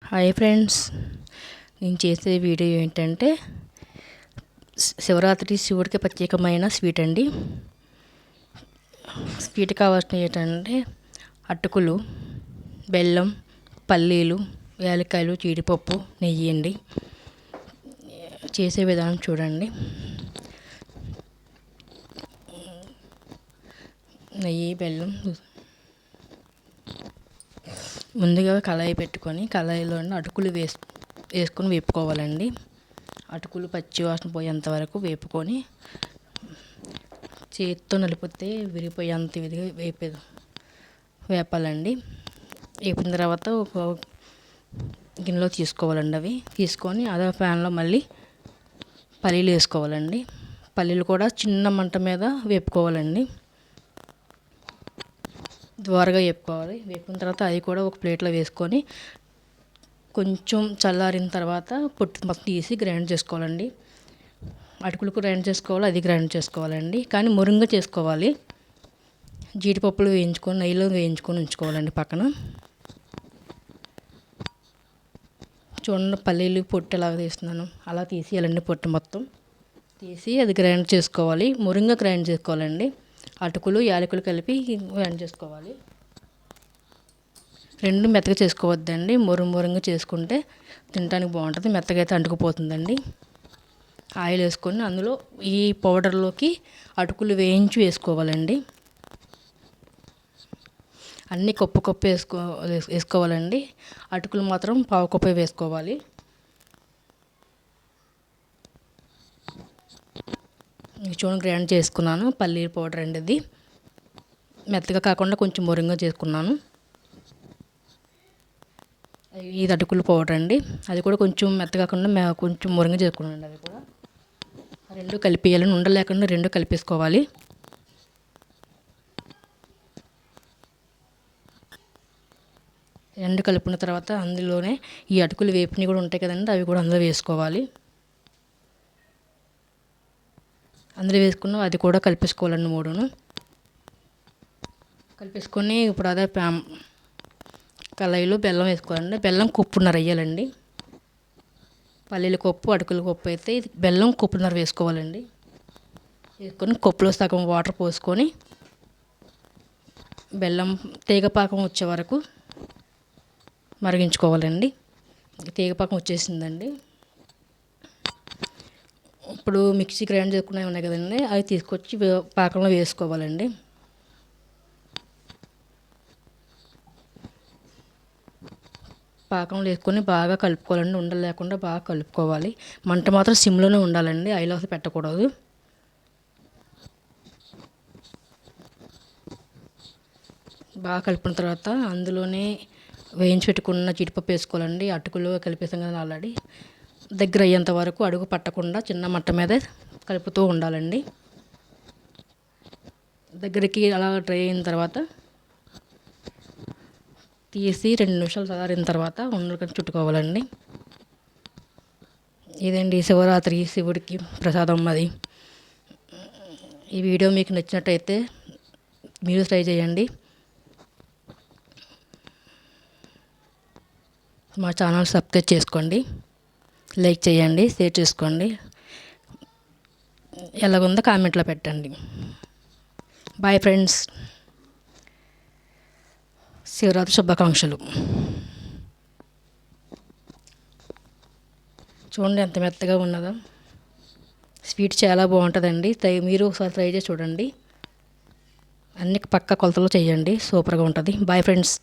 Hi friends, నేను చేసే video ఏంటంటే శివరాత్రి శివుడికి ప్రత్యేకమైన స్వీట్ అండి. స్వీట్ కావాల్సిన ఏంటంటే అటుకులు, బెల్లం, పల్లీలు, యాలక్కాయలు, జీడిపప్పు, నెయ్యి అండి. చేసే విధానం చూడండి. నెయ్యి, బెల్లం ముందుగా కళాయి పెట్టుకొని కళాయిలో అటుకులు వేసుకొని వేపుకోవాలండి. అటుకులు పచ్చి వాసన పోయేంత వరకు వేపుకొని చేతితో నలిపితే విరిగిపోయేంత విధిగా వేపాలండి. వేపిన తర్వాత ఒక గిన్నెలో తీసుకోవాలండి. అవి తీసుకొని అదే ప్యాన్లో మళ్ళీ పల్లీలు వేసుకోవాలండి. పల్లీలు కూడా చిన్న మంట మీద వేపుకోవాలండి. ద్వారగా వేపుకోవాలి. వేపుకున్న తర్వాత అది కూడా ఒక ప్లేట్లో వేసుకొని కొంచెం చల్లారిన తర్వాత పొట్టు మొత్తం తీసి గ్రైండ్ చేసుకోవాలండి. అటుకులకు గ్రైండ్ చేసుకోవాలి, అది గ్రైండ్ చేసుకోవాలండి. కానీ మురుంగా చేసుకోవాలి. జీడిపప్పులు వేయించుకొని నెయ్యిలో వేయించుకొని ఉంచుకోవాలండి పక్కన. చూడండి, పల్లీలు పొట్టు ఎలా తీస్తున్నాను, అలా తీసేయాలండి. పొట్టు మొత్తం తీసి అది గ్రైండ్ చేసుకోవాలి. మురుంగా గ్రైండ్ చేసుకోవాలండి. అటుకులు, యాలకులు కలిపి గ్రైండ్ చేసుకోవాలి. రెండు మెత్తగా చేసుకోవద్దండి. మురుంగా చేసుకుంటే తినడానికి బాగుంటుంది. మెత్తగా అయితే అంటుకుపోతుందండి. ఆయిల్ వేసుకొని అందులో ఈ పౌడర్లోకి అటుకులు వేయించి వేసుకోవాలండి. అన్నీ కప్పు వేసుకోవాలండి. అటుకులు మాత్రం పావు కప్పు వేసుకోవాలి. చూడండి, గ్రైండ్ చేసుకున్నాను. పల్లీల పౌడర్ అండి. ఇది మెత్తగా కాకుండా కొంచెం మురుంగా చేసుకున్నాను. ఇది అటుకుల పౌడర్ అండి. అది కూడా కొంచెం మెత్తగా కాకుండా కొంచెం మురుంగా చేసుకున్నాను. అది కూడా రెండు కలిపేయాలని, ఉండలేకుండా రెండు కలిపేసుకోవాలి. రెండు కలుపుకున్న తర్వాత అందులోనే ఈ అటుకులు వేపుని కూడా ఉంటాయి కదండి, అవి కూడా అందులో వేసుకోవాలి. అందులో వేసుకున్న అది కూడా కలిపేసుకోవాలండి. మూడును కలిపేసుకొని ఇప్పుడు అదే కళాయిలో బెల్లం వేసుకోవాలండి. బెల్లం కొప్పున్నర వేయాలండి. పల్లీల కొప్పు, అటుకుల కొప్పు అయితే ఇది బెల్లం కొప్పున్నర వేసుకోవాలండి. వేసుకొని కొప్పులో సగం వాటర్ పోసుకొని బెల్లం తీగపాకం వచ్చే వరకు మరిగించుకోవాలండి. తీగపాకం వచ్చేసిందండి. ఇప్పుడు మిక్సీ గ్రైండ్ చేసుకునేవి ఉన్నాయి కదండి, అవి తీసుకొచ్చి పాకంలో వేసుకోవాలండి. పాకంలో వేసుకొని బాగా కలుపుకోవాలండి. ఉండలు లేకుండా బాగా కలుపుకోవాలి. మంట మాత్రం సిమ్లోనే ఉండాలండి, హైలో పెట్టకూడదు. బాగా కలిపిన తర్వాత అందులోనే వేయించి పెట్టుకున్న జీడిపప్పు వేసుకోవాలండి. అటుకులు కలిపేసాం కదా ఆల్రెడీ. దగ్గర అయ్యేంత వరకు అడుగు పట్టకుండా చిన్న మంట మీద కలుపుతూ ఉండాలండి. దగ్గరికి అలా డ్రై అయిన తర్వాత తీసి 2 నిమిషాలు చల్లారిన తర్వాత ఉండలు చుట్టుకోవాలండి. ఇదండి శివరాత్రి శివుడికి ప్రసాదం అది. ఈ వీడియో మీకు నచ్చినట్టయితే మీరు ట్రై చేయండి. మా ఛానల్ సబ్స్క్రైబ్ చేసుకోండి, లైక్ చేయండి, షేర్ చేసుకోండి. ఎలాగుందో కామెంట్లో పెట్టండి. బాయ్ ఫ్రెండ్స్, శివరాత్రి శుభాకాంక్షలు. చూడండి ఎంత మెత్తగా ఉన్నదో. స్వీట్ చాలా బాగుంటుందండి. మీరు ఒకసారి ట్రై చేసి చూడండి. అన్ని పక్క కొలతలు చేయండి, సూపర్గా ఉంటుంది. Boy friends.